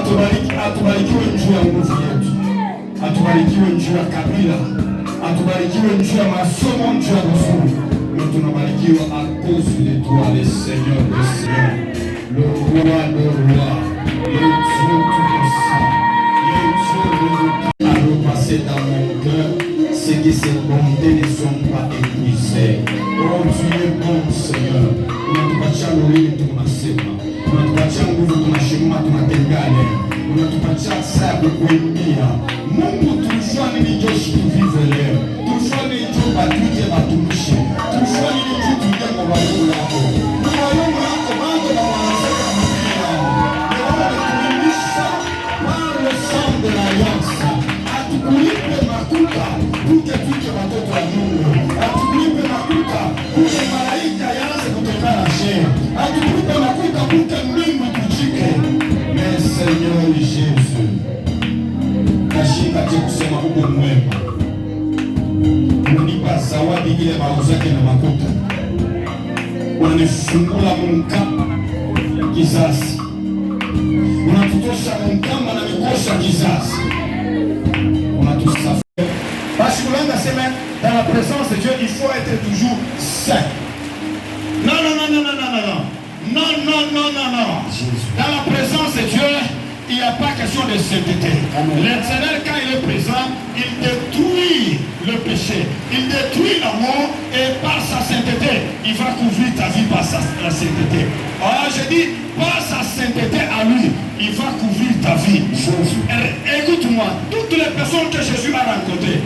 Atubarikiwe juu ya nguvu yetu, atubarikiwe juu ya kabila, atubarikiwe juu ya masomo, juu ya masomo. Nous tunabarikiwa à cause de toi, le Seigneur des Seigneurs, le roi des rois, le Dieu tout-puissant, le Dieu de à repasser dans mon cœur, c'est que ces bontés ne sont pas épuisées. Oh, tu es bon, Seigneur. Unatupatia lori tunasema, unatupatia nguvu, tunashimama, tunatengana, unatupatia saa kukuimbia. Mungu, tulishwa nini Joshi tuvive leo? Tulishwa nini Joe Patrick batumishi? Tulishwa nini Joe tuingia kwa walimu yako? Kwa walimu yako mambo na wanasema mpira. Leo tunakuimbisha par le sang de l'alliance. Atukulipe makuta, tuke watoto wa Mungu. Atukulipe makuta, tuke malaika yaanze kutokana shehe. Atukulipe makuta, tuke mbingu tujike. Mais Seigneur Jésus, nashinda kusema uko mwema. Unanipa zawadi ile mauzo yake na makuta. Unanifungula mkapa ya kizazi. Unatutosha mkamba na mikosha kizazi. Unatusafi. Parce que l'on a semaine, dans la présence de Dieu, il faut être toujours saint. Non, non, non, non, non, non, non, non. Non, non, non, non, non. Dans la présence de Dieu, il n'y a pas question de sainteté. L'Éternel, quand il est présent, il détruit le péché. Il détruit l'amour et par sa sainteté, il va couvrir ta vie par la sainteté. Alors je dis, par sa sainteté à lui, il va couvrir ta vie. Écoute-moi, toutes les personnes que Jésus a rencontrées,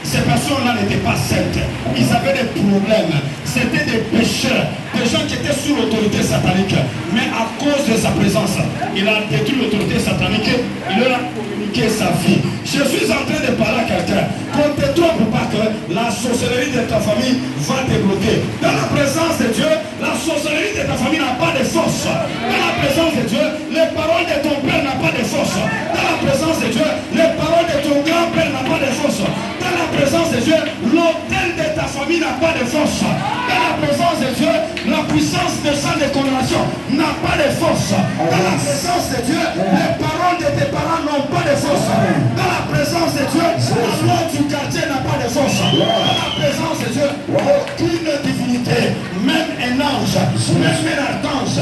ces personnes-là n'étaient pas saintes. Ils avaient des problèmes. C'était des pécheurs, des gens qui étaient sous l'autorité satanique. Mais à cause de sa présence, il a détruit l'autorité satanique. Il leur a communiqué sa vie. Je suis en train de parler à quelqu'un. Qu'on ne te trompe pas que la sorcellerie de ta famille va te bloquer. Dans la présence de Dieu, la sorcellerie de ta famille n'a pas de force. Dans la présence de Dieu, les paroles de ton père n'ont pas de force. Dans la présence de Dieu, les paroles de ton grand-père n'ont pas de force. Dans la présence de Dieu, l'autel de ta famille n'a pas de force. Dans la présence de Dieu, la puissance de sang de condamnation n'a pas de force. Dans la présence de Dieu, les paroles de tes parents n'ont pas de force. Dans la présence de Dieu, la loi du quartier n'a pas de force. Dans la présence de Dieu, aucune divinité, même un ange, même un archange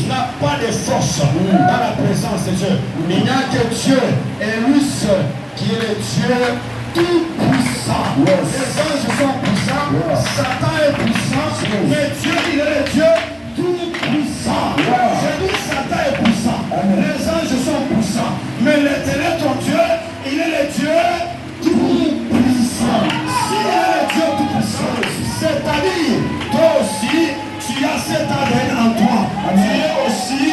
n'a pas de force. Dans la présence de Dieu, il n'y a que Dieu et lui seul qui est le Dieu tout puissant. Les anges sont puissants, Satan est puissant, mais Dieu, il est le Dieu tout puissant. Je dis Satan est puissant, les anges sont puissants, mais l'Éternel ton Dieu, il est le Dieu tout puissant. S'il est le Dieu tout puissant, c'est-à-dire toi aussi, tu as cet ADN en toi. Tu es aussi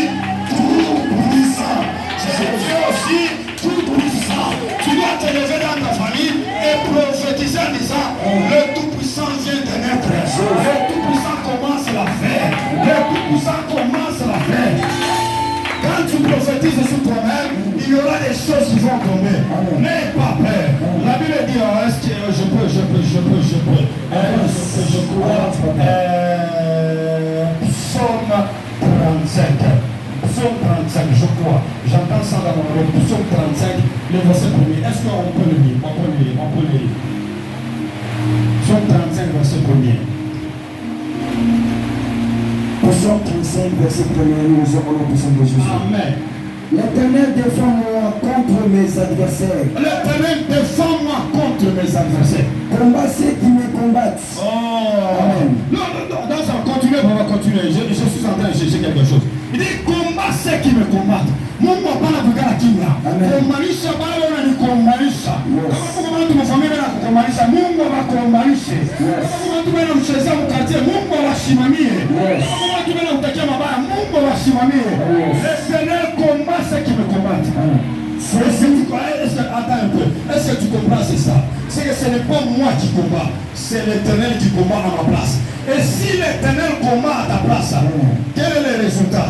tout puissant. Tu es aussi tout puissant. Tu dois te lever dans ta famille et prophétiser en disant le tout-puissant vient de naître. Le tout-puissant commence la faire. Le tout-puissant commence la faire. Quand tu prophétises sur toi-même, il y aura des choses qui vont tomber. N'aie pas peur. La Bible dit, est-ce que je peux. Je crois. Psaume 35. Psaume 35, je crois. J'entends ça dans mon rêve. Psaume 35, le verset 1er. Est-ce qu'on peut le lire? On peut le lire. Psaume 35, verset 1er. Psaume 35, verset 1er. Nous avons le psaume de Jésus. Amen. L'Éternel défend-moi contre mes adversaires. L'Éternel défend-moi contre mes adversaires. Combat ceux qui me combattent. Oh. Amen. Non, on va continuer. Je suis en train de chercher quelque chose. Il dit combat ceux qui me combattent. Mungu hapana kugala kimya. Kumaanisha bale wananikomalisha. Kama kuna mtu mfamilia anakukomalisha, Mungu awakomalishe. Kama kuna mtu bana mchezea mkatie, Mungu awashimamie. Kama kuna mtu bana utakia mabaya, Mungu awashimamie. L'Éternel combat ceux qui me combattent. Attends un peu. Est-ce que tu comprends c'est ça? C'est que ce n'est pas moi qui combat, c'est l'Éternel qui combat à ma place. Et si l'Éternel combat à ta place, quel est le résultat?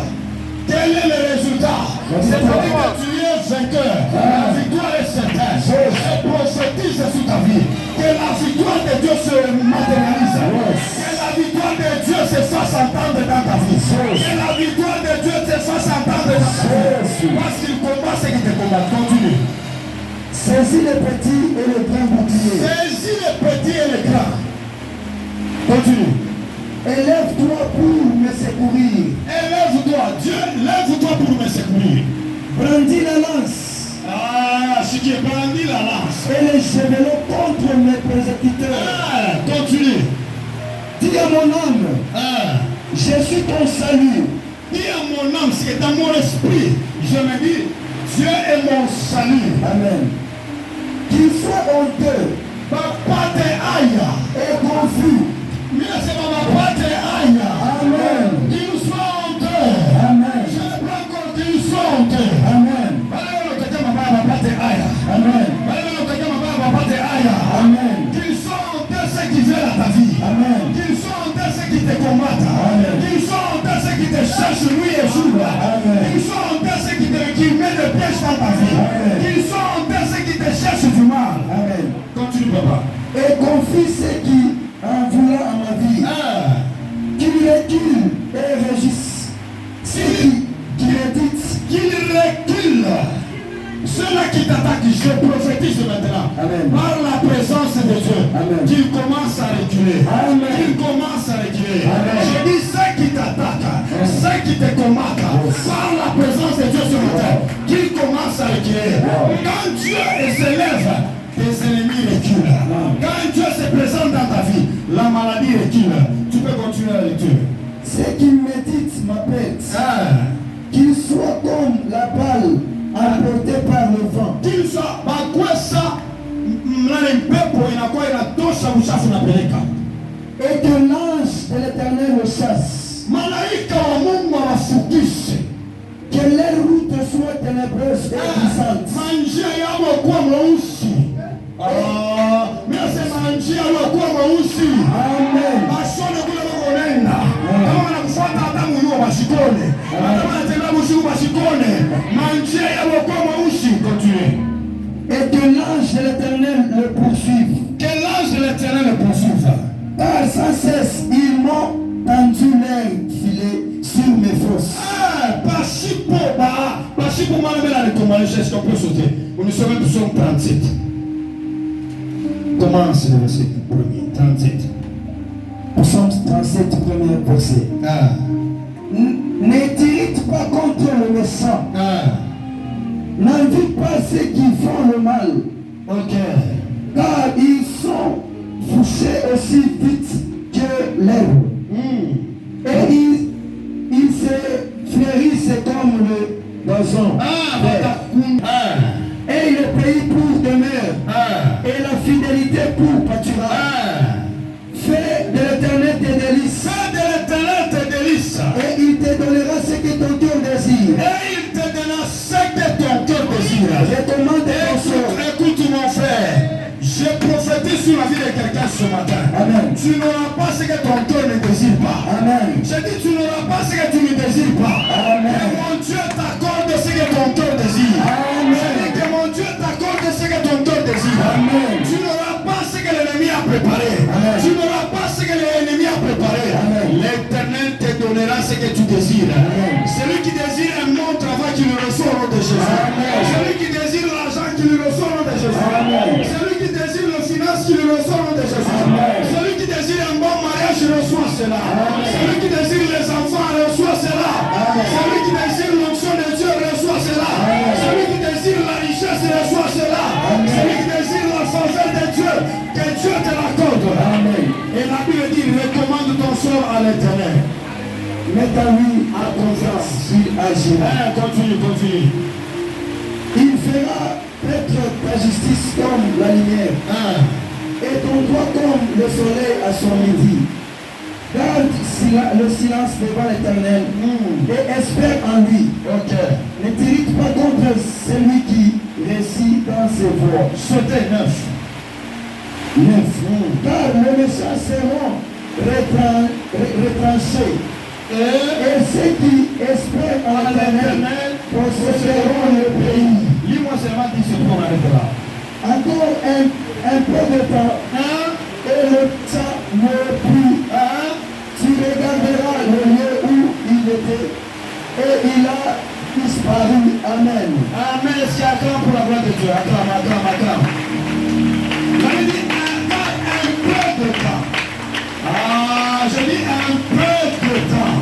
Quel est le résultat? C'est-à-dire que tu es vainqueur. La victoire est certaine. Je prophétise sur ta vie que la victoire de Dieu se matérialise. Que la victoire de Dieu se fasse entendre dans ta vie. Que la victoire de Dieu se fasse entendre dans ta vie. Parce qu'il combat ce qui Continue. Saisis les petits et les grands boucliers. Saisis les petits et les grands. Continue. Élève-toi pour me secourir. Élève-toi. Dieu, lève-toi pour me secourir. Brandis la lance. Ah, ce qui est brandi la lance. Et les javelots contre mes persécuteurs. Ah, continue. Dis à mon âme, je suis ton salut. Dis à mon âme, c'est dans mon esprit. Je me dis, Dieu est mon salut. Amen. Qu'il soit honteux Papa te aïe. et confus. Mais c'est papa te aïe. Amen. Qu'il soit honteux. Amen. Je ne prends encore qu'il soit honteux. Amen. Papa te aïe. Amen. Papa te aïe. Amen. Qu'il soit honteux ceux qui veulent ta vie. Amen. Qu'il soit honteux ceux qui te combattent. Amen. Qu'il soit honteux ceux qui te cherchent nuit et jour. Amen. Qu'il soit honteux ceux qui mettent des pièges dans ta vie. Amen. Qu'il soit honteux ceux qui te cherchent du mal. Amen. Continue, papa. Et confie ceux qui, en voulant à ma vie, qu'ils reculent et réagissent. Ceux qui méditent, Qu'il recule. Ceux-là qui t'attaquent, je prophétise maintenant. Amen. Par la présence de Dieu. Amen. Qu'ils commencent à reculer. Amen. Qu'ils commencent à reculer. Amen. Je dis ceux qui t'attaquent, ceux qui te combattent, par la présence de Dieu ce matin, qu'ils commencent à reculer. Quand Dieu s'élève, tes ennemis reculent. Quand Dieu se présente dans ta vie, la maladie recule. Tu peux continuer la lecture. ceux qui méditent ma pète, qu'ils soient comme la balle emportée par le vent. Qu'il soit bakwesa mnane mpepo inakuwa inatosha uchafu napeleka. Et que l'ange de l'Éternel le chasse. Malaika wa Mungu awafukishe. Que les routes soient ténébreuses et puissantes. Manjia yao kuwa mweusi. Mimi nasema njia yao kuwa mweusi. Amen. Bashone kule bakonenda. Kama wanakufuata hata mwenyewe bashikone. Hata wanatembea mshiku bashikone. Manjia yao kuwa mweusi. Continue. Et que l'ange de l'Éternel le poursuive. Que l'ange de l'Éternel le poursuive. Car sans cesse, ils m'ont tendu leur filet sur mes fosses. Pasipo malamela le commencer, est-ce qu'on peut sauter? Nous sommes au psaume 37. Commence le verset 1er, 37. Psaume 37, premier verset. Ne t'irrite pas contre le méchant. N'invite pas ceux qui font le mal. Ok. Car ils sont fouchés aussi vite que l'herbe. Et ils se fleurissent comme le gazon. Et le pays pour demeure. Et la fidélité pour pâturage. Fais de l'Éternel tes délices. Fais de l'Éternel tes délices. Et il te donnera ce que ton cœur désire. Et il te donnera ce que ton cœur désire. Recommande ton sort. Écoute mon frère. Je prophétise sur la vie de quelqu'un ce matin. Amen. Tu n'auras pas ce que ton cœur ne désire pas. Amen. Je dis tu n'auras pas ce que tu ne désires pas. Amen. Et mon Dieu t'accorde ce que ton cœur désire. Amen. Je dis que mon Dieu t'accorde ce que ton cœur désire. Amen. Tu n'auras pas ce que l'ennemi a préparé. Amen. Tu n'auras pas ce que l'ennemi a préparé. Amen. L'Éternel te donnera ce que tu désires. Amen. Celui qui désire un bon travail, qui le reçoit au nom de Jésus. Amen. Celui qui désire l'argent, qui le reçoit au nom de Jésus. Amen. Celui qui désire le finance, qui le reçoit au nom de Jésus. Amen. Celui qui désire un bon mariage, il reçoit cela. Amen. Celui qui désire les enfants, reçoit cela. Amen. Celui qui désire l'onction de Dieu, reçoit cela. Amen. Celui qui désire la richesse, reçoit cela. Amen. Celui qui désire la faveur de Dieu, que Dieu te l'accorde. Amen. Et la Bible dit, recommande ton sort à l'Éternel. Mets ta vie à confiance, il agira. Continue, continue. Il fera paître ta justice comme la lumière. Et ton droit comme le soleil à son midi. Garde le silence devant l'Éternel et espère en lui. Ne t'irrite pas contre celui qui réussit dans ses voies. Sautez 9. Car les méchants seront retranchés. Et ceux qui espèrent en l'Éternel posséderont le pays. Lis-moi seulement 10 secondes, on arrête là. Encore un peu de temps. Et le temps ne plus. Tu regarderas le lieu où il était. Et il a disparu. Amen. Amen. Si acclame pour la gloire de Dieu. Acclame, acclame, acclame. J'avais dit un peu de temps. Ah, je dis un peu de temps.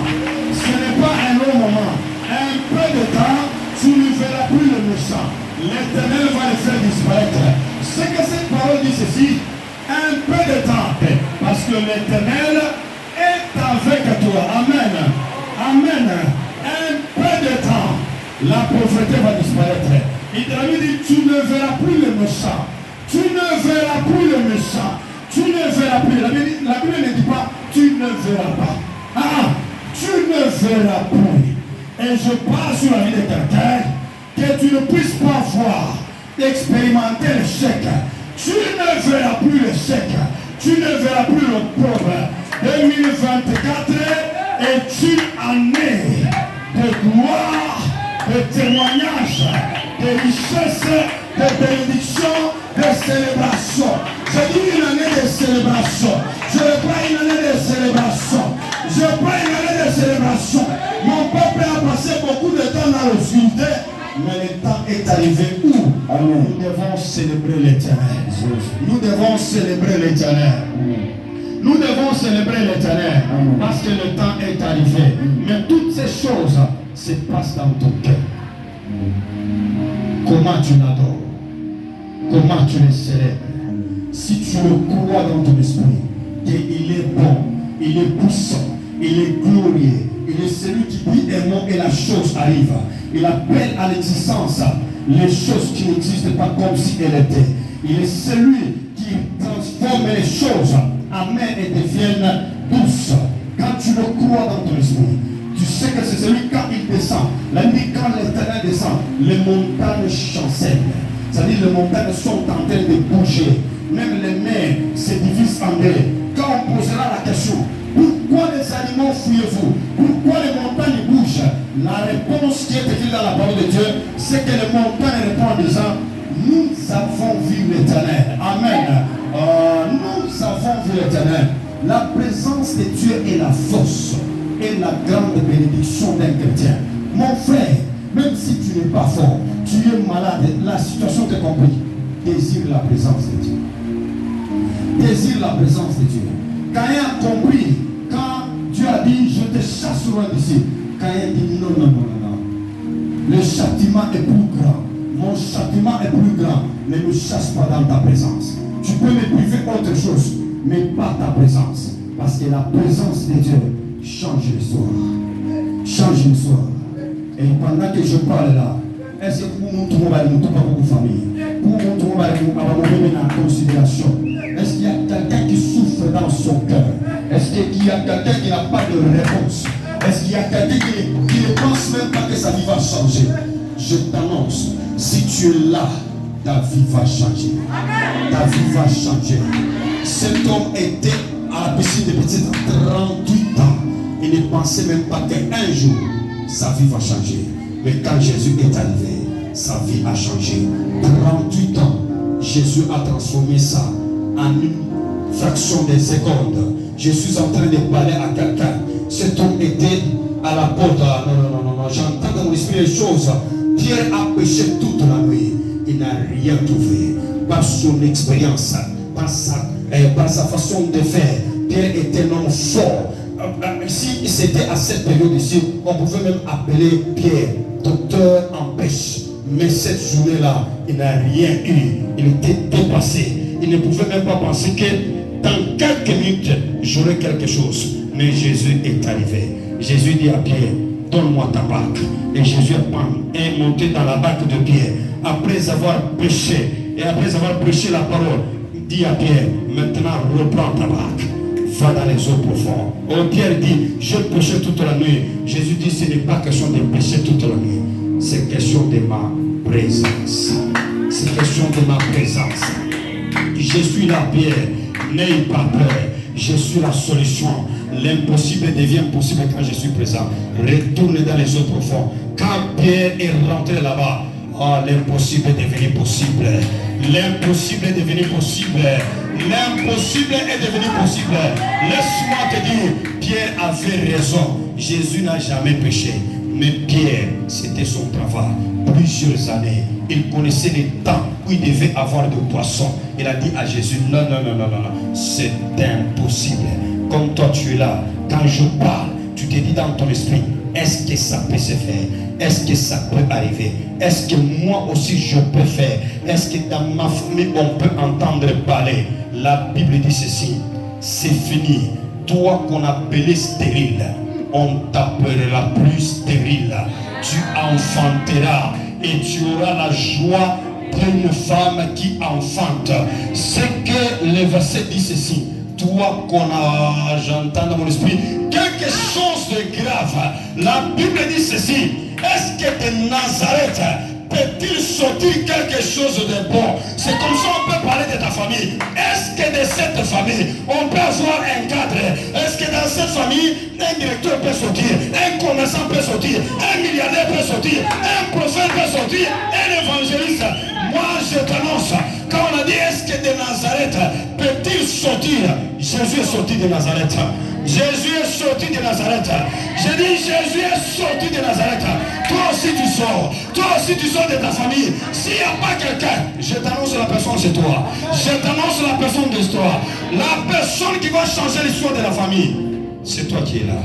Ce n'est pas un long moment. Un peu de temps, tu ne verras plus le méchant. L'Éternel va le faire disparaître. C'est que cette parole dit ceci. Un peu de temps. Parce que l'Éternel est avec toi. Amen. Amen. Un peu de temps. La pauvreté va disparaître. Il te dit, tu ne verras plus le méchant. Tu ne verras plus le méchant. Tu ne verras plus. La Bible ne dit pas, tu ne verras pas. Ah, tu ne verras plus. Et je parle sur la vie de quelqu'un que tu ne puisses pas voir, expérimenter l'échec. Tu ne verras plus l'échec. Tu ne verras plus le pauvre. 2024 est une année de gloire, de témoignage, de richesse, de bénédiction, de célébration. Je dis une année de célébration. Je ne pas une année de célébration. Je pas une année de célébration. Mon peuple a passé beaucoup de temps dans l'obscurité, mais le temps est arrivé où? Amen. Nous devons célébrer l'Éternel. Nous devons célébrer l'Éternel. Nous devons célébrer l'Éternel parce que le temps est arrivé. Mais toutes ces choses se passent dans ton cœur. Comment tu l'adores? Comment tu le célèbres? Si tu le crois dans ton esprit, qu'il est bon, il est puissant, il est glorieux, il est celui qui dit un mot et la chose arrive. Il appelle à l'existence les choses qui n'existent pas comme si elles étaient. Il est celui qui transforme les choses amères et deviennent douces. Quand tu le crois dans ton esprit, tu sais que c'est celui quand il descend. La nuit quand l'Éternel descend, les montagnes chancellent. C'est-à-dire les montagnes sont en train de bouger. Même les mers se divisent en deux. Quand on posera la question, pourquoi les animaux fuyez-vous? Pourquoi les montagnes bougent? La réponse qui est écrite dans la parole de Dieu, c'est que les montagnes répondent en disant, nous avons vu l'Éternel. Amen. Nous avons vu l'Éternel. La présence de Dieu est la force et la grande bénédiction d'un chrétien. Mon frère, même si tu n'es pas fort, tu es malade, la situation te complique, désire la présence de Dieu. Désire la présence de Dieu. Caïn a compris, quand Dieu a dit, je te chasse loin d'ici, Caïn dit, non, non, non, non, non. Le châtiment est plus grand. Mon châtiment est plus grand. Ne me chasse pas dans ta présence. Tu peux me priver autre chose, mais pas ta présence. Parce que la présence de Dieu change l'histoire. Change l'histoire. Et pendant que je parle là, est-ce que pour nous, tout le monde va nous pas beaucoup de famille? Pour nous, tout le monde va nous en considération. Est-ce qu'il y a quelqu'un qui souffre dans son cœur? Est-ce qu'il y a quelqu'un qui n'a pas de réponse? Est-ce qu'il y a quelqu'un qui ne pense même pas que sa vie va changer? Je t'annonce, si tu es là, ta vie va changer. Ta vie va changer. Cet homme était à la piscine de petite 38 ans. Il ne pensait même pas qu'un jour, sa vie va changer. Mais quand Jésus est arrivé, sa vie a changé. 38 ans, Jésus a transformé ça en une fraction de seconde. Je suis en train de parler à quelqu'un. Cet homme était à la porte. Non. J'entends dans mon esprit les choses. Pierre a péché toute la nuit. Il n'a rien trouvé. Par son expérience, par sa façon de faire. Pierre était un homme fort. Si c'était à cette période ici, on pouvait même appeler Pierre docteur en pêche. Mais cette journée-là, il n'a rien eu. Il était dépassé. Il ne pouvait même pas penser que dans quelques minutes, j'aurai quelque chose. Mais Jésus est arrivé. Jésus dit à Pierre, donne-moi ta barque. Et Jésus est monté dans la barque de Pierre. Après avoir péché et après avoir prêché la parole, il dit à Pierre, maintenant reprends ta barque. Va dans les eaux profondes. Oh, Pierre dit, je péché toute la nuit. Jésus dit, ce n'est pas question de pécher toute la nuit. C'est question de ma présence. C'est question de ma présence. Je suis là, Pierre. N'ayez pas peur. Je suis la solution. L'impossible devient possible quand je suis présent. Retourne dans les eaux profondes. Quand Pierre est rentré là-bas, l'impossible est devenu possible. L'impossible est devenu possible. L'impossible est devenu possible. Laisse-moi te dire, Pierre avait raison. Jésus n'a jamais péché. Mais Pierre, c'était son travail. Plusieurs années, il connaissait les temps où il devait avoir de poissons. Il a dit à Jésus, non, c'est impossible. Comme toi tu es là, quand je parle, tu te dis dans ton esprit, est-ce que ça peut se faire? Est-ce que ça peut arriver? Est-ce que moi aussi je peux faire? Est-ce que dans ma famille on peut entendre parler? La Bible dit ceci, c'est fini. Toi qu'on appelait stérile, on t'appellera plus stérile. Tu enfanteras et tu auras la joie d'une femme qui enfante. C'est que le verset dit ceci. Toi qu'on a, j'entends dans mon esprit, quelque chose de grave. La Bible dit ceci. Est-ce que de Nazareth peut-il sortir quelque chose de bon? C'est comme ça on peut parler de ta famille. Est-ce que de cette famille, on peut avoir un cadre? Est-ce que dans cette famille, un directeur peut sortir, un commerçant peut sortir, un milliardaire peut sortir, un prophète peut sortir, un évangéliste? Moi je t'annonce, quand on a dit est-ce que de Nazareth peut-il sortir? Jésus est sorti de Nazareth. Jésus est sorti de Nazareth. Je dis Jésus est sorti de Nazareth. Toi aussi tu sors. Toi aussi tu sors de ta famille. S'il n'y a pas quelqu'un, je t'annonce la personne c'est toi. Je t'annonce la personne de toi. La personne qui va changer l'histoire de la famille, c'est toi qui es là.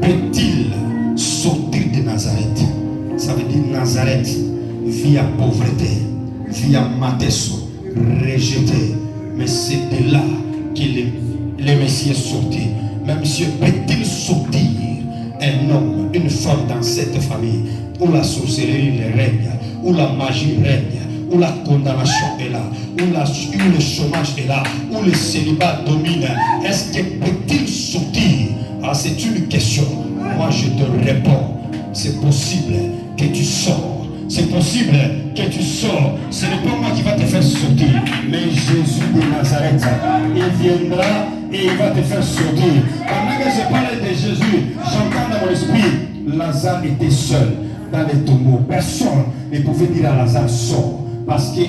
Peut-il sortir de Nazareth? Ça veut dire Nazareth, via pauvreté, via matéso, rejeté. Mais c'est de là qu'il le Messie est sorti. Mais monsieur, peut-il sortir un homme, une femme dans cette famille où la sorcellerie règne, où la magie règne, où la condamnation est là, où le chômage est là, où le célibat domine? Est-ce que peut-il sortir? Ah, c'est une question. Moi je te réponds, c'est possible que tu sors. C'est possible que tu sors. Ce n'est pas moi qui va te faire sortir, mais Jésus de Nazareth. Il viendra et il va te faire sortir. Pendant que je parlais de Jésus, j'entends dans mon esprit, Lazare était seul dans les tombeaux. Personne ne pouvait dire à Lazare sort. Parce que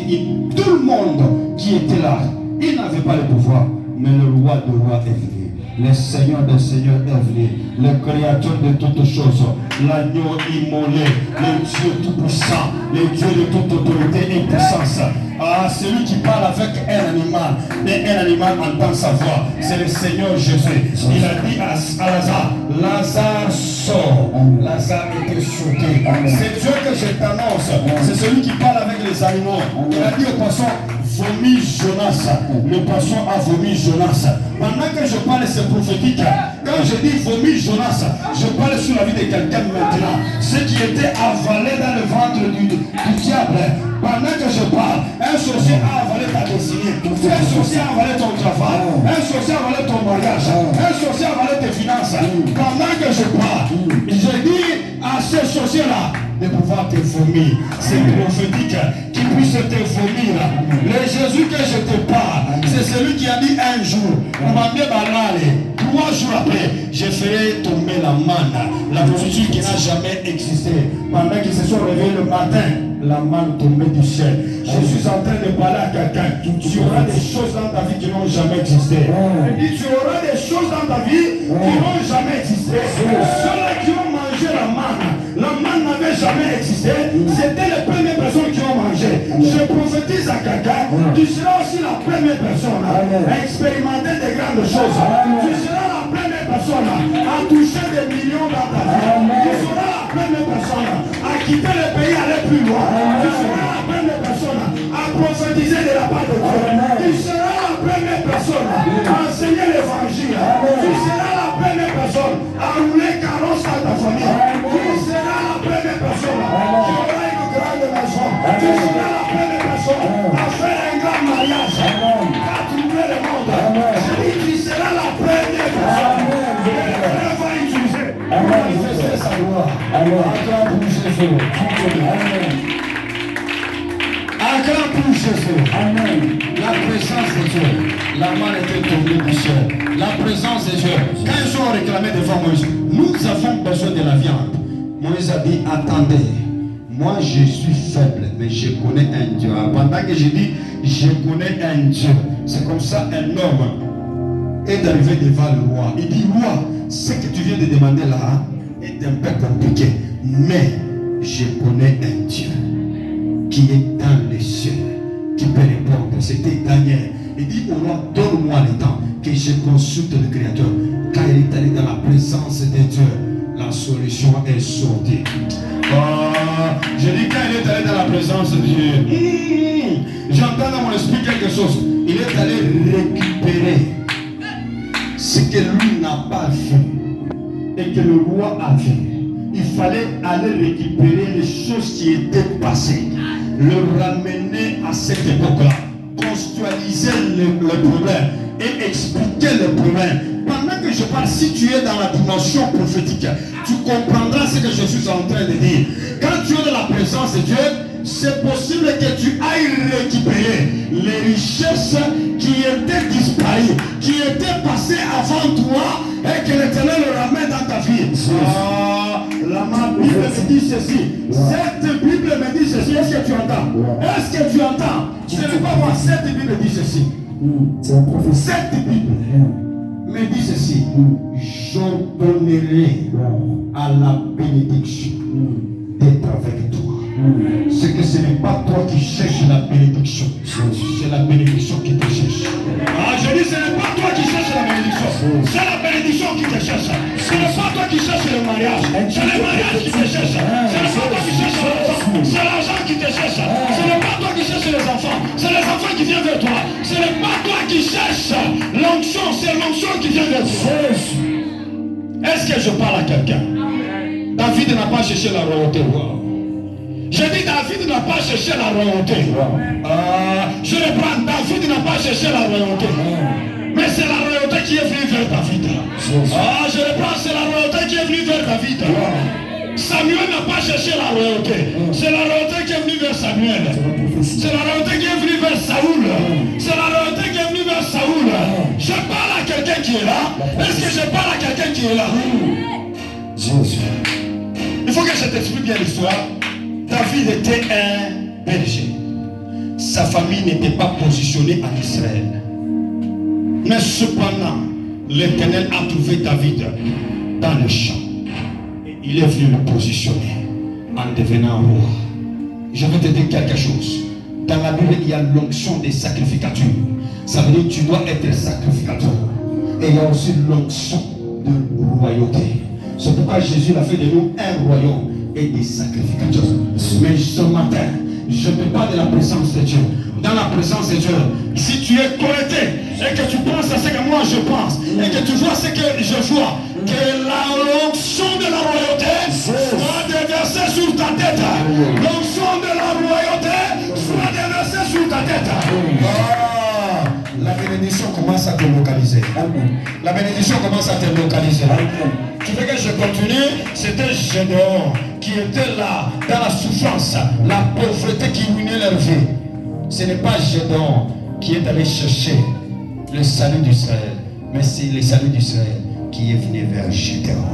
tout le monde qui était là, il n'avait pas le pouvoir. Mais le roi de rois est venu. Le Seigneur des Seigneurs est venu, le Créateur de toutes choses, l'agneau immolé, le Dieu tout-puissant, le Dieu de toute autorité et puissance. Ah, celui qui parle avec un animal, et un animal entend sa voix, c'est le Seigneur Jésus. Il a dit à Lazare, Lazare sort. Lazare était sauté. C'est Dieu que je t'annonce, c'est celui qui parle avec les animaux. Il a dit au poisson, vomi Jonas. Le poisson a vomi Jonas. Pendant que je parle, c'est prophétique. Quand je dis vomi Jonas, je parle sur la vie de quelqu'un maintenant. Ce qui était avalé dans le ventre du diable. Pendant que je parle, un sorcier a avalé ta destinée. Un sorcier a avalé ton travail. Un sorcier a avalé ton mariage. Un sorcier a avalé tes finances. Pendant que je parle, je dis à ce sorcier-là de pouvoir te vomir. C'est prophétique qui puisse te vomir. Le Jésus que je te parle, c'est celui qui a dit un jour, on va bien parler. 3 jours après, je ferai tomber la manne, la nourriture qui n'a jamais existé. Pendant qu'ils se sont réveillés le matin, la manne tombait du ciel. Je suis en train de parler à quelqu'un. Tu auras des choses dans ta vie qui n'ont jamais existé. Et tu auras des choses dans ta vie qui n'ont jamais existé. Ceux-là qui ont mangé la manne n'avait jamais existé. C'était les premières personnes qui ont mangé. Je prophétise à quelqu'un. Tu seras aussi la première personne à expérimenter des grandes choses. Tu seras la première personne à toucher des millions dans ta vie. Tu seras la première personne à quitter le pays, aller plus loin. Tu seras la première personne à prophétiser de la part de Dieu. Tu seras la première personne à enseigner l'évangile. Tu seras la première personne à rouler carrosse dans ta famille. Tu seras la première personne qui aura une grande maison. Tu seras la première personne à faire un grand mariage, à trouver le monde. Je dis tu seras la première personne. Dieu va utiliser pour manifester sa gloire. Acclame pour Jésus. Acclame pour Jésus. Amen. La présence de Dieu. La main était tombée du ciel. La présence de Dieu. Quand ils sont réclamés devant Moïse, nous avons besoin de la viande. Moïse a dit, attendez, moi je suis faible, mais je connais un Dieu. Pendant que je dis, je connais un Dieu, c'est comme ça un homme est arrivé devant le roi. Il dit, roi, ce que tu viens de demander là, est un peu compliqué. Mais je connais un Dieu qui est dans les cieux, qui peut répondre. C'était Daniel. Il dit au roi, donne-moi le temps que je consulte le Créateur. Quand il est allé dans la présence de Dieu, la solution est sortie. Je dis quand il est allé dans la présence de Dieu, j'entends dans mon esprit quelque chose. Il est allé récupérer ce que lui n'a pas vu et que le roi a vu. Il fallait aller récupérer les choses qui étaient passées, le ramener à cette époque-là, contextualiser le problème et expliquer le problème. Pendant que je parle, si tu es dans la dimension prophétique, tu comprendras ce que je suis en train de dire. Quand tu es dans la présence de Dieu, c'est possible que tu ailles récupérer les richesses qui étaient disparues, qui étaient passées avant toi et que l'Éternel le ramène dans ta vie. Ma Bible me dit ceci. Cette Bible me dit ceci. Est-ce que tu entends? Est-ce que tu entends? Ce n'est pas moi. Cette Bible dit ceci. Cette Bible me dit ceci. J'ordonnerai à la bénédiction d'être avec toi. C'est que ce n'est pas toi qui cherches la bénédiction, c'est la bénédiction qui te cherche. Je dis ce n'est pas toi qui cherches la bénédiction, c'est la bénédiction qui te cherche. Ce n'est pas toi qui cherches le mariage, c'est le mariage qui te cherche. Ce n'est pas toi qui cherches l'argent, c'est l'argent qui te cherche. Ce n'est pas toi qui cherches les enfants, c'est les enfants qui viennent vers toi. Ce n'est pas toi qui cherches l'onction, c'est l'onction qui vient vers toi. Est-ce que je parle à quelqu'un? David n'a pas cherché la royauté. Je dis David n'a pas cherché la royauté. Je reprends, David n'a pas cherché la royauté. Mais c'est la royauté qui est venue vers David. Je reprends, c'est la royauté qui est venue vers David. Samuel n'a pas cherché la royauté. C'est la royauté qui est venue vers Samuel. C'est la royauté qui est venue vers Saoul. C'est la royauté qui est venue vers Saoul. Je parle à quelqu'un qui est là. Est-ce que je parle à quelqu'un qui est là? Il faut que je t'explique bien l'histoire. David était un berger. Sa famille n'était pas positionnée en Israël. Mais cependant, l'Éternel a trouvé David dans le champ. Et il est venu le positionner en devenant roi. Je vais te dire quelque chose. Dans la Bible, il y a l'onction des sacrificatures. Ça veut dire que tu dois être sacrificateur. Et il y a aussi l'onction de royauté. C'est pourquoi Jésus a fait de nous un royaume et des sacrificateurs. Mais ce matin, je te parle de la présence de Dieu. Dans la présence de Dieu, si tu es connecté et que tu penses à ce que moi je pense et que tu vois ce que je vois, que l'onction de la royauté soit déversée sur ta tête. L'onction de la royauté soit déversée sur ta tête. La bénédiction commence à te localiser. La bénédiction commence à te localiser. Tu veux que je continue? C'était Gédéon qui était là dans la souffrance, la pauvreté qui ruinait leur vie. Ce n'est pas Gédéon qui est allé chercher le salut d'Israël, mais c'est le salut d'Israël qui est venu vers Gédéon.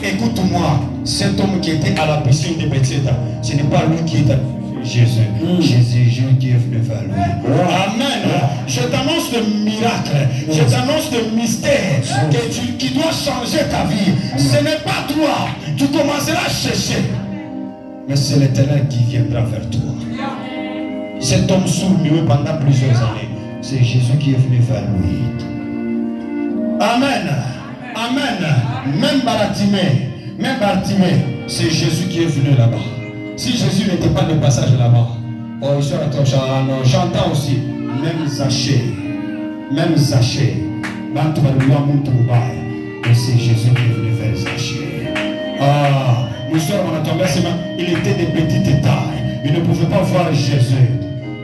Écoute-moi, cet homme qui était à la piscine de Bethséda, ce n'est pas lui qui est allé Jésus. Jésus qui est venu vers lui. Amen. Je t'annonce le miracle. Je t'annonce le mystère qui doit changer ta vie. Ce n'est pas toi. Tu commenceras à chercher. Mais c'est l'Éternel qui viendra vers toi. Cet homme sourd-muet pendant plusieurs années, c'est Jésus qui est venu vers lui. Amen. Amen. Même Bartimée, c'est Jésus qui est venu là-bas. Si Jésus n'était pas de passage là-bas, j'entends aussi, même Zachée, et c'est Jésus qui est venu vers Zachée. Il était de petite taille, il ne pouvait pas voir Jésus.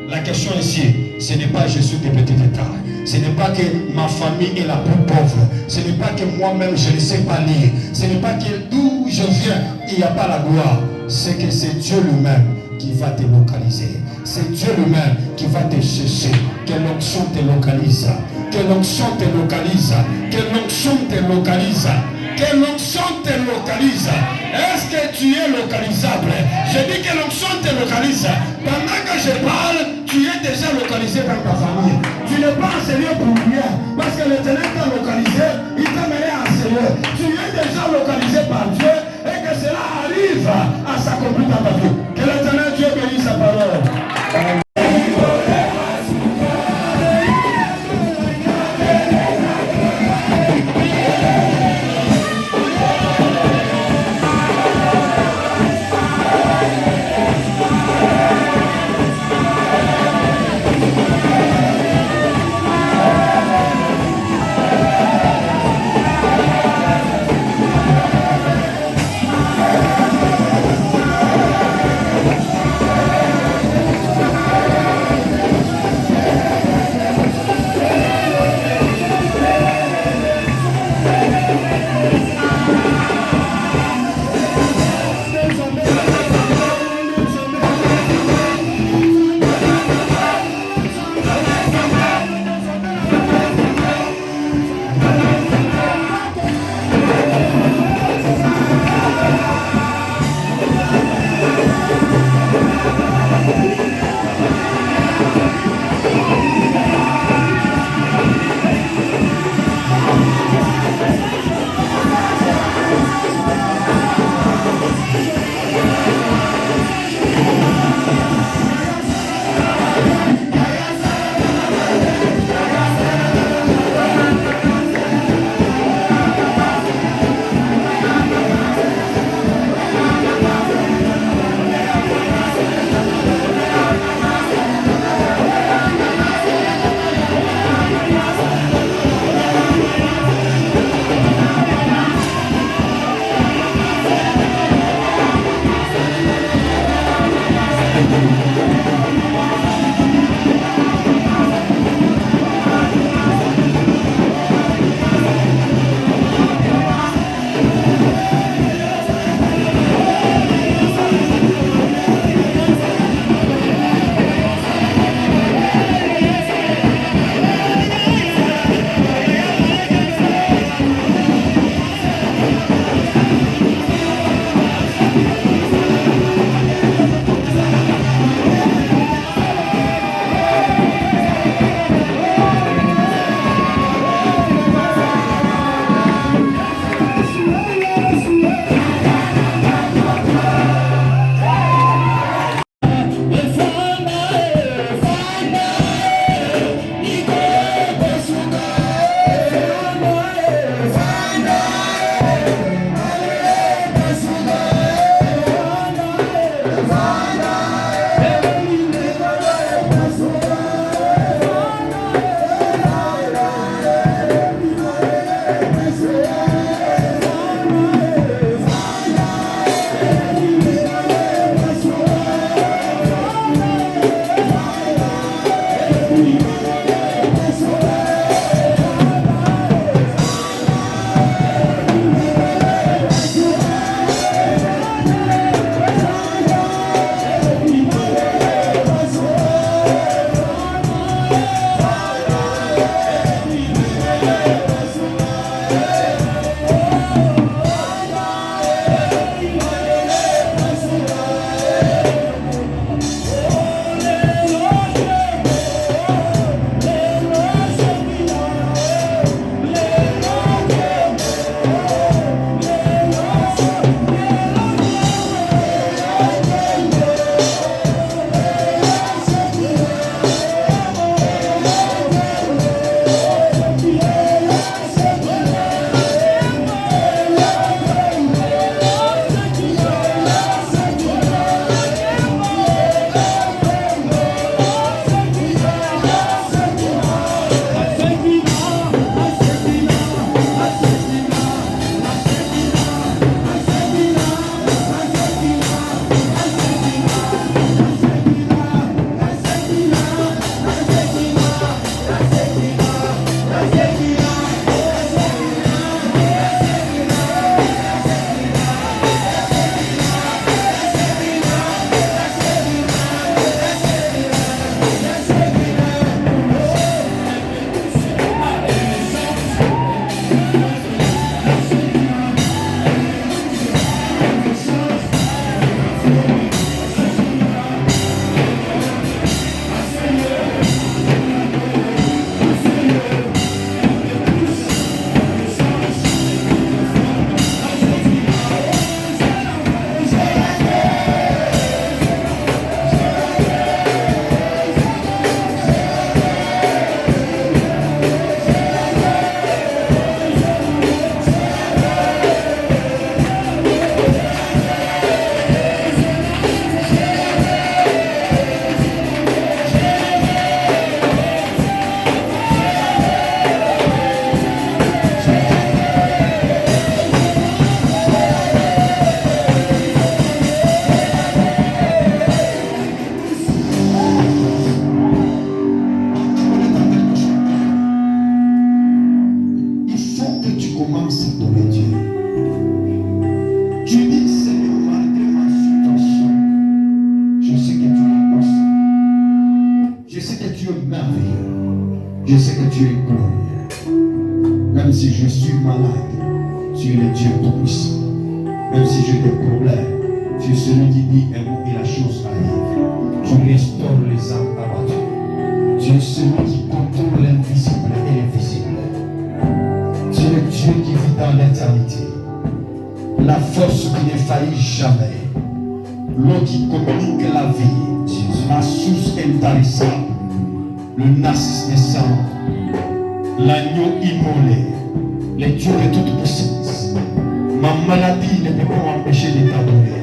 La question ici, ce n'est pas Jésus de petite taille. Ce n'est pas que ma famille est la plus pauvre. Ce n'est pas que moi-même je ne sais pas lire. Ce n'est pas que d'où je viens, il n'y a pas la gloire. C'est que c'est Dieu lui-même qui va te localiser. C'est Dieu lui-même qui va te chercher. Que l'onction te localise. Que l'onction te localise. Que l'onction te localise. Que l'onction te localise. Est-ce que tu es localisable? Je dis que l'onction te localise. Pendant que je parle, tu es déjà localisé dans ta famille. Tu n'es pas enseigné pour rien. Parce que l'Éternel t'a localisé, il t'a mené à enseigner. Tu es déjà localisé Que l'Éternel Dieu bénisse sa parole. Je sais que tu es glorieux. Même si je suis malade, tu es le Dieu tout-puissant. Même si j'ai des problèmes, tu es celui qui dit un mot et la chose arrive. Tu restaures les âmes abattues. Tu es celui qui contrôle l'invisible et le visible. Tu es le Dieu qui vit dans l'éternité. La force qui ne faillit jamais. L'eau qui communique la vie. La source intarissable. Le narcisse naissant. L'agneau immolé. Le Dieu de toute puissance. Ma maladie ne peut pas m'empêcher de t'adorer.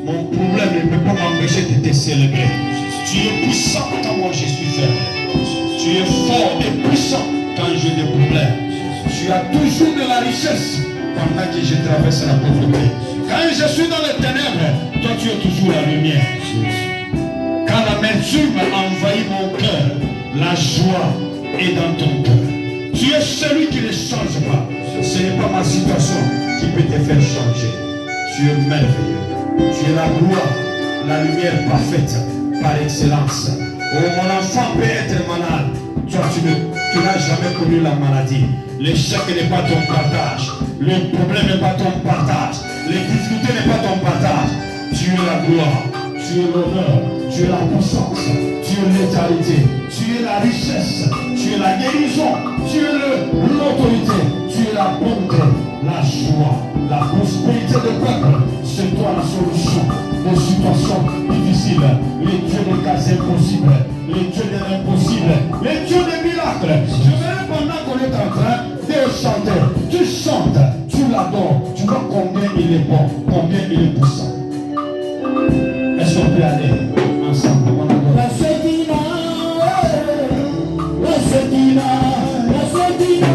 Mon problème ne peut pas m'empêcher de te célébrer. Tu es puissant quand moi je suis faible. Tu es fort et puissant quand j'ai des problèmes. Tu as toujours de la richesse pendant que je traverse la pauvreté. Quand je suis dans les ténèbres, toi tu es toujours la lumière. Quand l'amertume envahit mon cœur, la joie est dans ton cœur. Tu es celui qui ne change pas. Ce n'est pas ma situation qui peut te faire changer. Tu es merveilleux. Tu es la gloire, la lumière parfaite par excellence. Oh, mon enfant peut être malade. Toi, tu n'as jamais connu la maladie. L'échec n'est pas ton partage. Le problème n'est pas ton partage. Les difficultés n'est pas ton partage. Tu es la gloire. Tu es l'honneur. Tu es la puissance. Tu es l'éternité. Tu es la richesse. Tu es la guérison. Tu es l'autorité. Tu es la bonté, la joie, la prospérité du peuple. C'est toi la solution des situations difficiles. Les dieux des cas impossibles. Les dieux de l'impossible. Les dieux des miracles. Je verrai pendant qu'on est en train de chanter. Tu chantes, tu l'adores. Tu vois combien il est bon, combien il est puissant. Est-ce qu'on peut aller ensemble? La Sedina, la Sedina, la Sedina.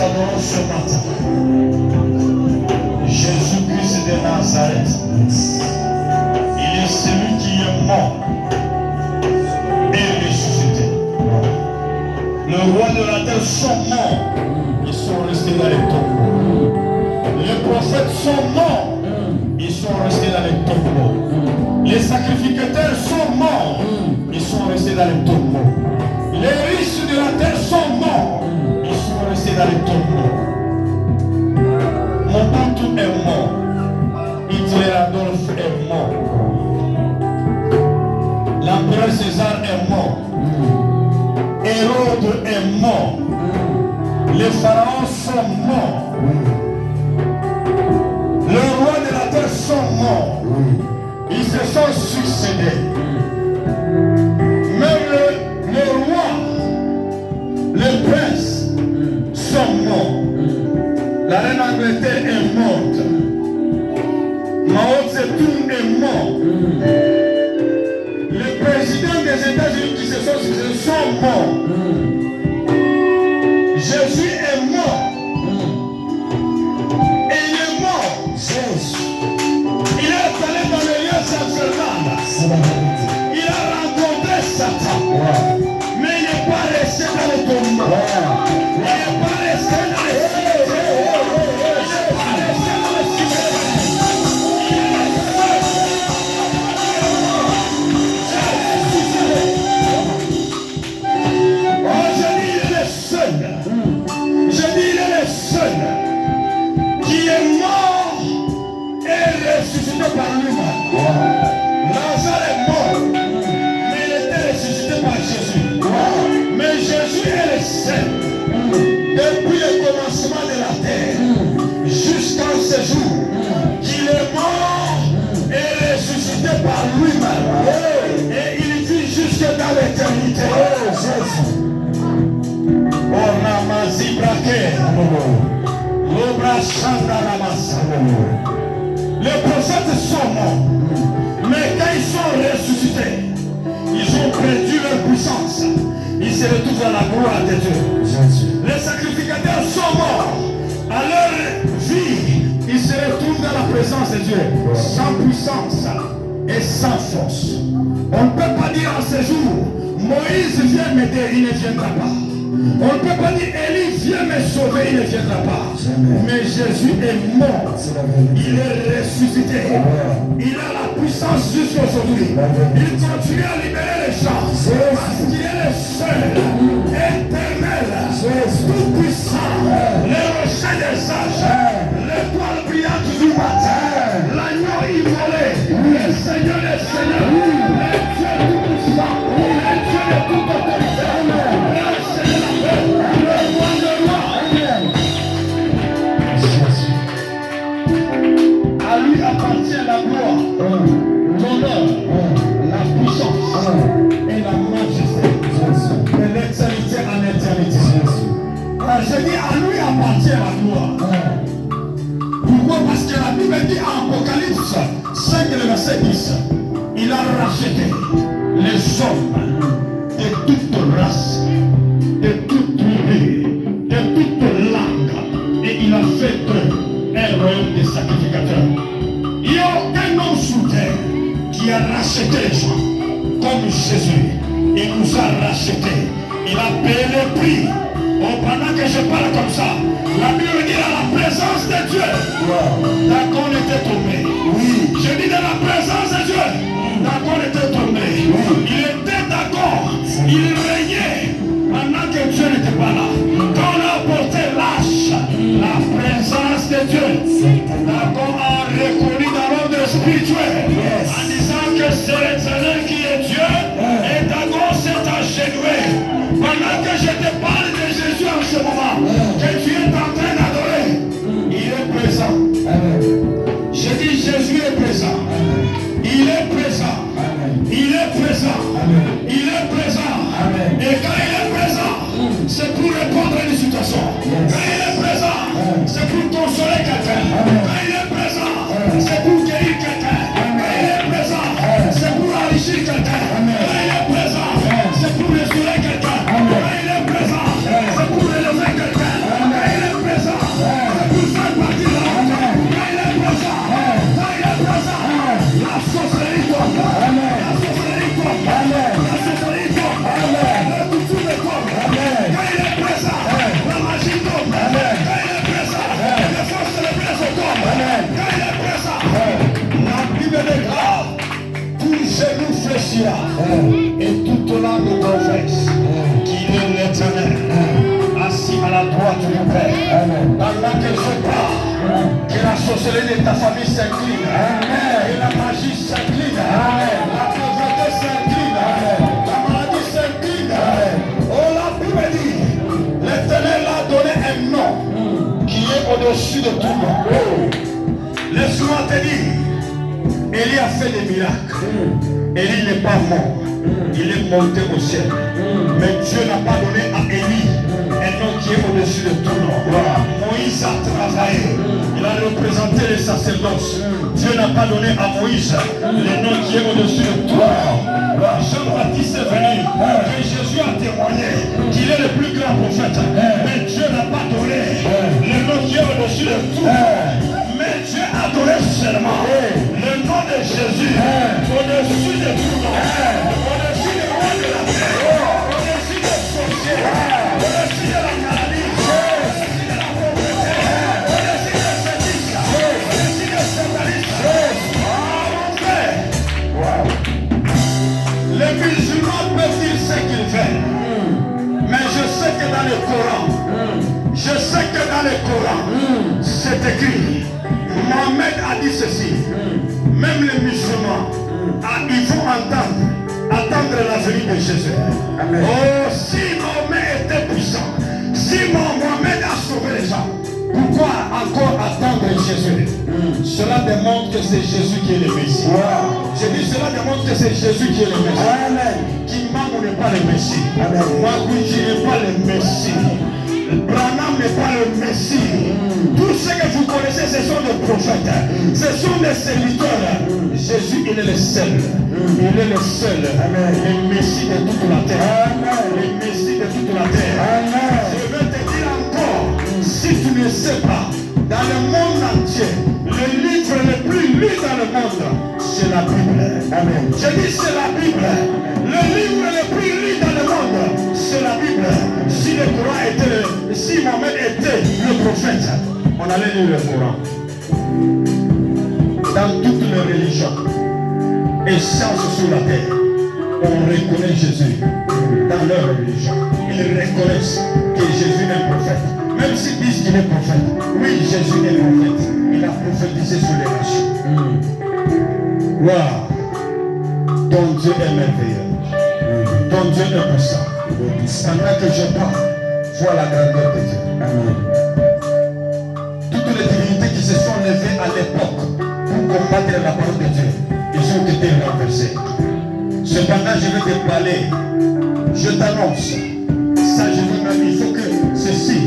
adorons ce matin. Jésus-Christ de Nazareth. Il est celui qui est mort et ressuscité. Le roi de la terre sont morts. Ils sont restés dans les tombeaux. Les prophètes sont morts. Ils sont restés dans les tombeaux. Les sacrificateurs sont morts. Ils sont restés dans les tombeaux. Les riches de la terre sont morts. Ils sont restés dans les tombeaux. Mobutu est mort. Hitler Adolphe est mort. L'empereur César est mort. Hérode est mort. Les pharaons sont morts. Les rois de la terre sont morts. Ils se sont succédés. Même les rois, les princes sont morts. La reine d'Angleterre est morte. Mao Zedong est mort. Les présidents des États-Unis qui se sont succédés sont morts. Jésus est mort. Et il est mort. Il est allé dans les lieux infernales. Il a rencontré Satan. Mais il n'est pas resté dans les tombeaux. Il n'est pas resté dans les cimetières. Il n'est pas resté dans les cimetières. Oh, je dis il est le seul. Je dis il est le seul qui est mort et ressuscité par lui-même. Lazare est mort, mais il était ressuscité par Jésus. Mais Jésus est le seul, depuis le commencement de la terre, jusqu'à ce jour, qu'il est mort et ressuscité par lui-même. Et il vit jusque dans l'éternité. Oh, Namazi Braque, Lobra Chanda Ramasa. Les prophètes sont morts. Mais quand ils sont ressuscités, ils ont perdu leur puissance. Ils se retrouvent dans la gloire de Dieu. Les sacrificateurs sont morts. À leur vie, ils se retrouvent dans la présence de Dieu, sans puissance et sans force. On ne peut pas dire en ce jour, Moïse vient m'aider, il ne viendra pas. On ne peut pas dire Élie viens me sauver, il ne viendra pas. Mais Jésus est mort. Il est ressuscité. Il a la puissance jusqu'à aujourd'hui. Il continue à libérer les gens. Parce qu'il est le seul, éternel, tout puissant, le rocher des sages, l'étoile brillante du matin, l'agneau immolé, le Seigneur des seigneurs, le Dieu tout puissant, le Dieu de toute autorité, le Seigneur, le roi de roi. À lui appartient la gloire, l'honneur, la puissance et la majesté de l'éternité en éternité. Je dis à lui appartient la gloire. Pourquoi? Parce que la Bible dit en Apocalypse 5, le verset 10, il a racheté les hommes de toute race, de toute tribu, de toute langue, et il a fait d'eux un royaume de sacrificateurs. Il n'y a aucun homme sous terre qui a racheté les gens comme Jésus. Il nous a rachetés. Il a payé le prix. Oh, pendant que je parle comme ça, la Bible dit dans la présence de Dieu, Dagon était tombé. Oui. Je dis dans la présence de Dieu, Dagon était tombé. Oui. Il était d'accord. Il régnait pendant que Dieu n'était pas là. Quand on a apporté l'âge, la présence de Dieu, Dagon a reconnu dans l'ordre spirituel, en disant que c'est l'Éternel qui est Dieu, et Dagon s'est agenouillé. Pendant que je te parle de Jésus en ce moment, que tu es en train d'adorer, il est présent. Je dis Jésus est présent. Il est présent. Il est présent. Il est présent. Et quand il est présent, c'est pour répondre à une situation. Quand il est présent, c'est pour consoler quelqu'un. Quand il est présent, c'est pour guérir quelqu'un. Quand il est présent, c'est pour enrichir quelqu'un. Quand il est présent, c'est pour restaurer quelqu'un. Quand il est présent, c'est pour élever quelqu'un. Quand il est soit toujours prêt. Pendant que je parle, que la sorcellerie de ta famille s'incline. Que la magie s'incline. La pauvreté s'incline. La maladie s'incline. Oh, la Bible dit, l'Éternel a donné un nom qui est au-dessus de tout nom. Laisse-moi te dire, Élie a fait des miracles. Élie n'est pas mort. Il est monté au ciel. Mais Dieu n'a pas donné à Élie un nom qui est au-dessus de tout nom. Moïse a travaillé. Il a représenté les sacerdoces. Dieu n'a pas donné à Moïse le nom qui est au-dessus de tout nom. Jean-Baptiste est venu. Et Jésus a témoigné qu'il est le plus grand prophète. Mais Dieu n'a pas donné le nom qui est au-dessus de tout nom. Mais Dieu a donné seulement le nom de Jésus au-dessus de tout nom. Au-dessus des rois de la terre. Au-dessus des sorciers. Au-dessus de la maladie. Au-dessus de la pauvreté. Au-dessus des fétiches. Au-dessus des satanistes. Ah, mon frère. Les musulmans peuvent dire ce qu'ils veulent. Mais je sais que dans le Coran, c'est écrit. Mohamed a dit ceci. Même les musulmans, ils vont attendre la venue de Jésus. Amen. Oh, si Mohamed était puissant, si Mohamed a sauvé les gens, pourquoi encore attendre Jésus? Cela démontre que c'est Jésus qui est le Messie. Je dis, cela démontre que c'est Jésus qui est le Messie. Amen. Kimam n'est pas le Messie. Maguiji n'est pas le Messie. Branham n'est pas le Messie. Tout ce que vous connaissez, ce sont des prophètes. Ce sont des serviteurs. Jésus, il est le seul. Il est le seul. Le Messie de toute la terre. Le Messie de toute la terre. Je vais te dire encore, si tu ne sais pas, dans le monde entier, le livre le plus lu dans le monde, c'est la Bible. Amen. Je dis c'est la Bible. Le livre le plus lu dans le monde, c'est la Bible. Si le Coran était, si Mohamed était le prophète, on allait lire le Coran. Dans toutes les religions et sciences sur la terre, on reconnaît Jésus dans leur religion. Ils reconnaissent que Jésus est prophète. Même s'ils disent qu'il est prophète, oui, Jésus est prophète. Il a prophétisé sur les nations. Waouh! Ton Dieu est merveilleux. Ton Dieu est puissant. Pendant que je parle, vois la grandeur de Dieu. Toutes les divinités qui se sont levées à l'époque pour combattre la parole de Dieu, ils ont été renversés. Cependant, je vais te parler. Je t'annonce. Ça, je veux même, il faut que ceci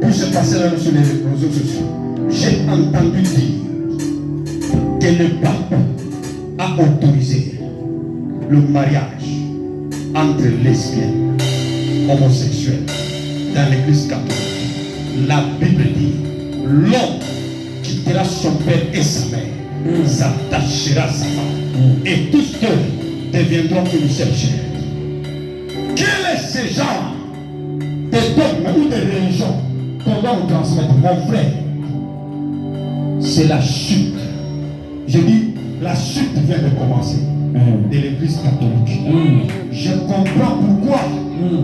puisse se passer là sur les réseaux sociaux. J'ai entendu dire que le pape a autorisé le mariage entre lesbiennes, homosexuels dans l'église catholique. La Bible dit, l'homme quittera son père et sa mère, s'attachera à sa femme, et tous deux deviendront une seule chair. Quel est ce genre de dogme ou de religion qu'on doit nous transmettre, mon frère? C'est la chute. Je dis, la chute vient de commencer de l'église catholique. Je comprends pourquoi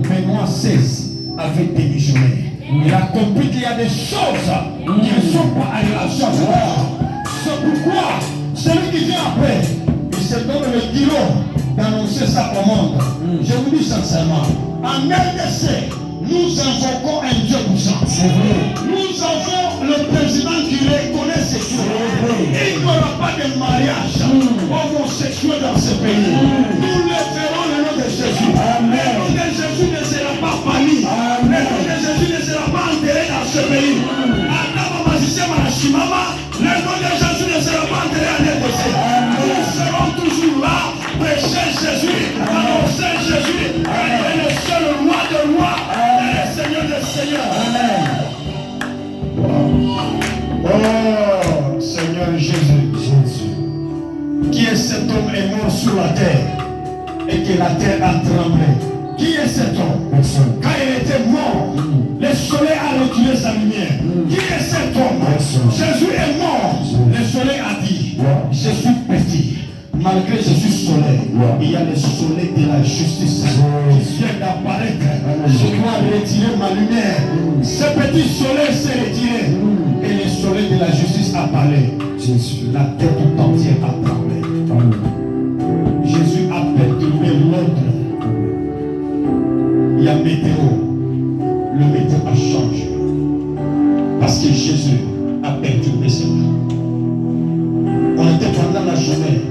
Benoît XVI avait démissionné. Il a compris qu'il y a des choses qui ne sont pas en relation avec ça. C'est pourquoi celui qui vient après, il se donne le kilo d'annoncer ça au monde. Je vous dis sincèrement, en RDC, nous invoquons un Dieu puissant. Nous avons le président qui reconnaît ces choses. Il n'y aura pas de mariage homosexuel dans ce pays. Nous le ferons le nom de Jésus. Le nom de Jésus ne sera pas banni. Le nom de Jésus ne sera pas enterré dans ce pays. Le nom de Jésus ne sera pas enterré en RDC. Nous serons toujours là, prêcher Jésus, annoncer Jésus. Il est le seul roi de rois. Seigneur des seigneurs. Oh, Seigneur Jésus. Qui est cet homme est mort sur la terre et que la terre a tremblé? Qui est cet homme? Quand il était mort, le soleil a reculé sa lumière. Qui est cet homme? Jésus est mort. Le soleil a dit, je suis petit. Malgré je suis soleil, il y a le soleil de la justice qui vient d'apparaître. Je dois retirer ma lumière. Ce petit petit soleil s'est retiré. Et le soleil de la justice a parlé. La terre tout entière a tremblé. Jésus a perturbé l'ordre. Il y a météo. Le météo a changé. Parce que Jésus a perturbé cela. On était pendant la journée.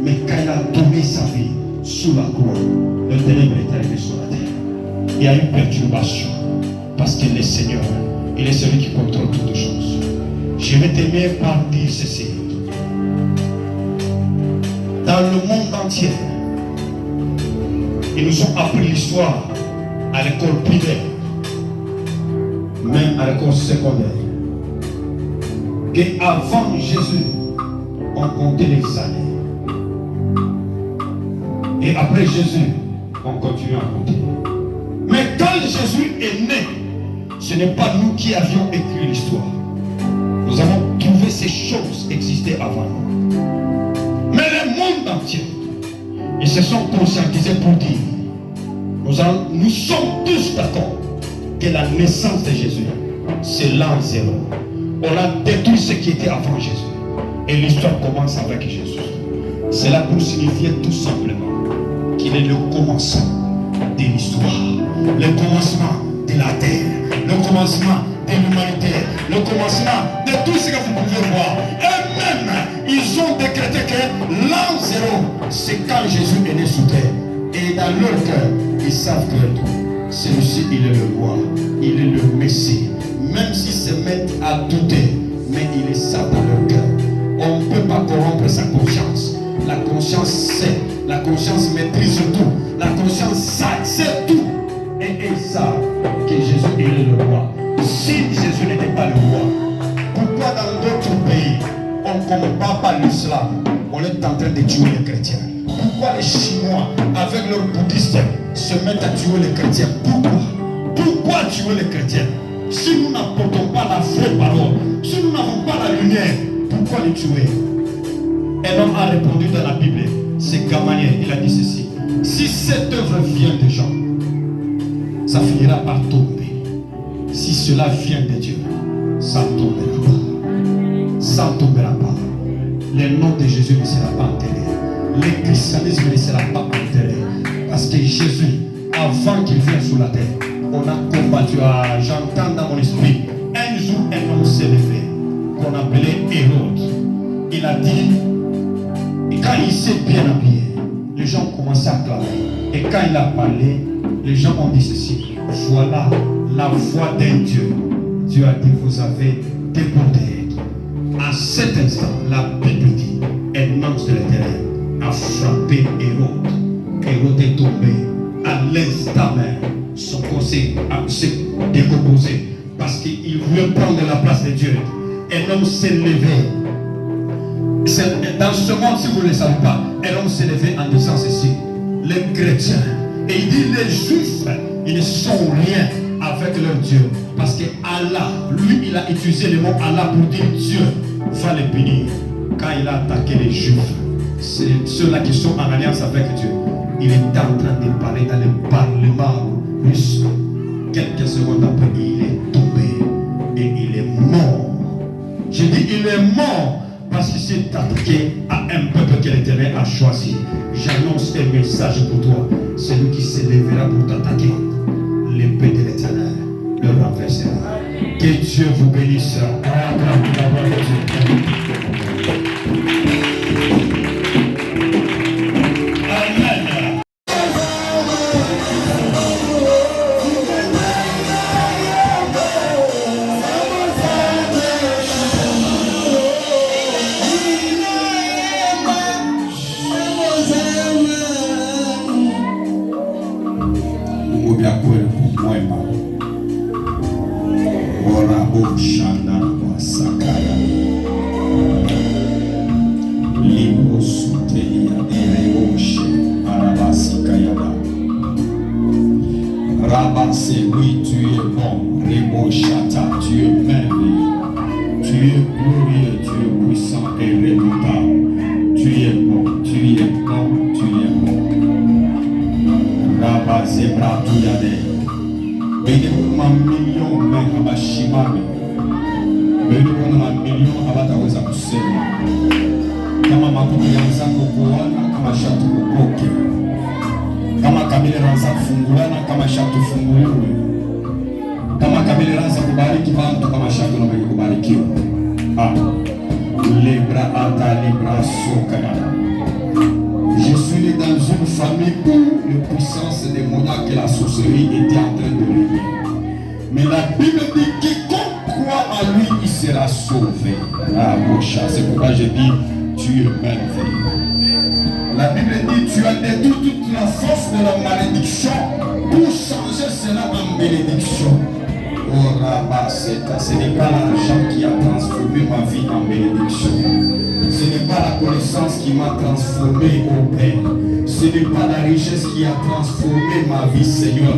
Mais quand il a donné sa vie sous la croix, le ténèbre est arrivé sur la terre. Il y a une perturbation. Parce que le Seigneur, il est celui qui contrôle toutes choses. Je vais terminer par dire ceci. Dans le monde entier, ils nous ont appris l'histoire à l'école primaire, même à l'école secondaire, qu'avant Jésus, on comptait les années. Et après Jésus, on continue à compter. Mais quand Jésus est né, ce n'est pas nous qui avions écrit l'histoire. Nous avons trouvé ces choses exister avant nous. Mais le monde entier, ils se sont conscientisés pour dire, nous sommes tous d'accord que la naissance de Jésus, c'est l'an zéro. On a détruit ce qui était avant Jésus. Et l'histoire commence avec Jésus. C'est là pour signifier tout simplement qu'il est le commencement de l'histoire. Le commencement de la terre. Le commencement de l'humanité. Le commencement de tout ce que vous pouvez voir. Et même, ils ont décrété que l'an zéro, c'est quand Jésus est né sur terre. Et dans leur cœur, ils savent que celui-ci, il est le roi. Il est le Messie. Même s'ils se mettent à douter, mais ils le savent dans leur cœur. On ne peut pas corrompre sa conscience. La conscience sait. La conscience maîtrise tout. La conscience sait tout. Et ils savent que Jésus est le roi. Si Jésus n'était pas le roi, pourquoi dans d'autres pays, on ne combat pas l'islam? On est en train de tuer les chrétiens. Pourquoi les Chinois, avec leurs bouddhistes, se mettent à tuer les chrétiens? Pourquoi tuer les chrétiens? Si nous n'apportons pas la vraie parole, si nous n'avons pas la lumière, pourquoi les tuer? Un homme a répondu dans la Bible, c'est Gamaliel, il a dit ceci: si cette œuvre vient des gens, ça finira par tomber. Si cela vient de Dieu, ça ne tombera pas. Ça ne tombera pas. Le nom de Jésus ne sera pas enterré. Le christianisme ne sera pas enterré. Parce que Jésus, avant qu'il vienne sur la terre, on a combattu. J'entends dans mon esprit, un jour un homme s'est levé, qu'on appelait Hérode. Il a dit, et quand il s'est bien habillé, les gens ont commencé à clamer. Et quand il a parlé, les gens ont dit ceci: voilà la voix d'un Dieu. Dieu a dit, vous avez débordé. À cet instant, la Bible dit, un ange de l'Éternel a frappé Hérode. Hérode est tombé. À l'instant même, son corps s'est décomposé parce qu'il voulait prendre la place de Dieu. Un homme s'est levé. Dans ce monde, si vous ne le savez pas, un homme s'est levé en disant ceci: les chrétiens, et il dit les juifs, ils ne sont rien avec leur Dieu. Parce que Allah, lui, il a utilisé le mot Allah pour dire Dieu va les punir. Quand il a attaqué les juifs, c'est ceux-là qui sont en alliance avec Dieu. Il était en train de parler dans le parlement russe. Quelques secondes après, il est tombé et il est mort. Je dis il est mort parce qu'il s'est attaqué à un peuple que l'Éternel a choisi. J'annonce un message pour toi. Celui qui se lèvera pour t'attaquer, l'épée de l'Éternel le renversera. Que Dieu vous bénisse. Oui, tu es bon, Rebo Chata, tu es merveilleux, tu es glorieux, tu es puissant et redoutable, tu es bon, tu es bon, tu es bon. Rabba Zebra Tuyade, Bénémouma million, Rabashima inaanza kufungulana kama shatufunguliwe. Kama kabila inaanza kubariki bantu kama shatu na mwenye kubarikiwa. Libra ata libra sokana. Je suis né dans une famille où la puissance démoniaque et la sorcellerie étaient en train de régner. Mais la Bible dit quiconque croit en lui, il sera sauvé. Mon chat, c'est pourquoi je dis tu es merveilleux. La Bible dit tu as détruit toute la force de la malédiction pour changer cela en bénédiction. Oh Rabba, ce n'est pas l'argent qui a transformé ma vie en bénédiction. Ce n'est pas la connaissance qui m'a transformé au Père. Ce n'est pas la richesse qui a transformé ma vie, Seigneur.